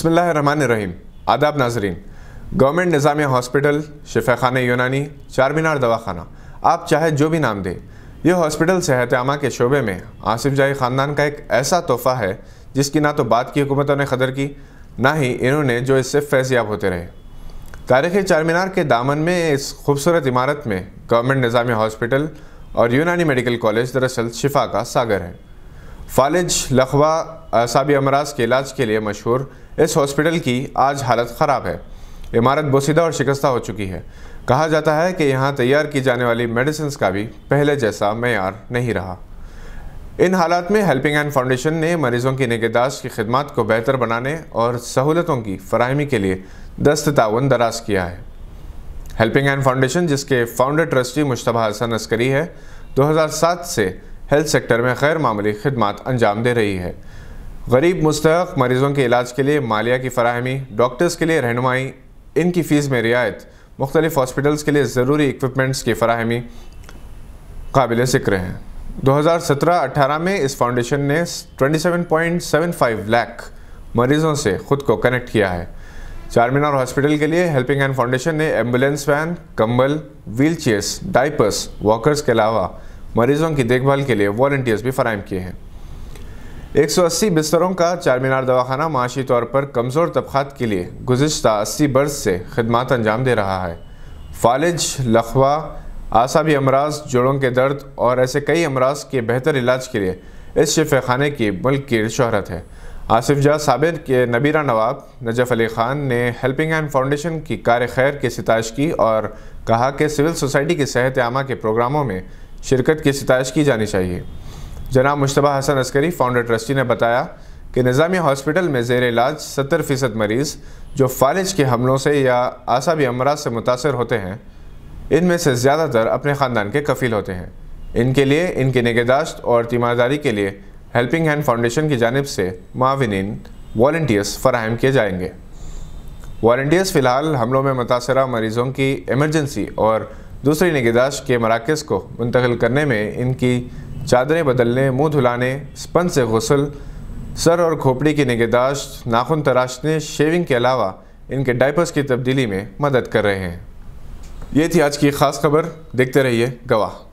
بسم اللہ الرحمن الرحیم۔ آداب ناظرین، گورنمنٹ نظامیہ ہاسپٹل، شفا خانہ یونانی، چار مینار دواخانہ، آپ چاہے جو بھی نام دیں، یہ ہاسپٹل صحت عامہ کے شعبے میں آصف جائی خاندان کا ایک ایسا تحفہ ہے جس کی نہ تو بعد کی حکومتوں نے قدر کی، نہ ہی انہوں نے جو اس سے فیض یاب ہوتے رہے۔ تاریخی چار مینار کے دامن میں اس خوبصورت عمارت میں گورنمنٹ نظامیہ ہاسپٹل اور یونانی میڈیکل کالج دراصل شفا کا ساگر ہے۔ فالج، لقوہ، اعصابی امراض کے علاج کے لیے مشہور اس ہاسپٹل کی آج حالت خراب ہے۔ عمارت بوسیدہ اور شکستہ ہو چکی ہے۔ کہا جاتا ہے کہ یہاں تیار کی جانے والی میڈیسنز کا بھی پہلے جیسا معیار نہیں رہا۔ ان حالات میں ہیلپنگ ہینڈ فاؤنڈیشن نے مریضوں کی نگہداشت کی خدمات کو بہتر بنانے اور سہولتوں کی فراہمی کے لیے دست تعاون دراز کیا ہے۔ ہیلپنگ ہینڈ فاؤنڈیشن، جس کے فاؤنڈر ٹرسٹی مشتبہ حسن عسکری ہے، 2007 سے ہیلتھ سیکٹر میں غیر معمولی خدمات انجام دے رہی ہے۔ غریب مستحق مریضوں کے علاج کے لیے مالیہ کی فراہمی، ڈاکٹرز کے لیے رہنمائی، ان کی فیس میں رعایت، مختلف ہاسپٹلز کے لیے ضروری ایکوپمنٹس کی فراہمی قابل ذکر ہیں۔ 2017-18 میں اس فاؤنڈیشن نے 27.75 لاکھ مریضوں سے خود کو کنیکٹ کیا ہے۔ چار مینار ہاسپٹل کے لیے ہیلپنگ ہینڈ فاؤنڈیشن نے ایمبولینس وین، کمبل، ویل چیئرز، ڈائپرز، واکرز کے علاوہ مریضوں کی دیکھ بھال کے لیے والنٹیئرز بھی فراہم کیے ہیں۔ 180 بستروں کا چار مینار دواخانہ معاشی طور پر کمزور طبقات کے لیے گزشتہ 80 برس سے خدمات انجام دے رہا ہے۔ فالج، لقوہ، اعصابی امراض، جوڑوں کے درد اور ایسے کئی امراض کے بہتر علاج کے لیے اس شفا خانے کی ملک کی شہرت ہے۔ آصف جائی سابق کے نبیرہ نواب نجف علی خان نے ہیلپنگ ہینڈ فاؤنڈیشن کی کار خیر کی ستائش کی اور کہا کہ سول سوسائٹی کی صحت عامہ کے پروگراموں میں شرکت کی ستائش کی جانی چاہیے۔ جناب مشتبہ حسن عسکری، فاؤنڈر ٹرسٹی، نے بتایا کہ نظامیہ ہاسپٹل میں زیر علاج 70% مریض جو فالج کے حملوں سے یا اعصابی امراض سے متاثر ہوتے ہیں، ان میں سے زیادہ تر اپنے خاندان کے کفیل ہوتے ہیں۔ ان کے لیے ان کی نگہداشت اور تیمارداری کے لیے ہیلپنگ ہینڈ فاؤنڈیشن کی جانب سے معاونین، والنٹیئرز فراہم کیے جائیں گے۔ والنٹیئرز فی الحال حملوں میں متاثرہ مریضوں کی ایمرجنسی اور دوسری نگہداشت کے مراکز کو منتقل کرنے میں، ان کی چادریں بدلنے، منہ دھلانے، اسپنج سے غسل، سر اور کھوپڑی کی نگہداشت، ناخن تراشنے، شیونگ کے علاوہ ان کے ڈائپرز کی تبدیلی میں مدد کر رہے ہیں۔ یہ تھی آج کی خاص خبر۔ دیکھتے رہیے گواہ۔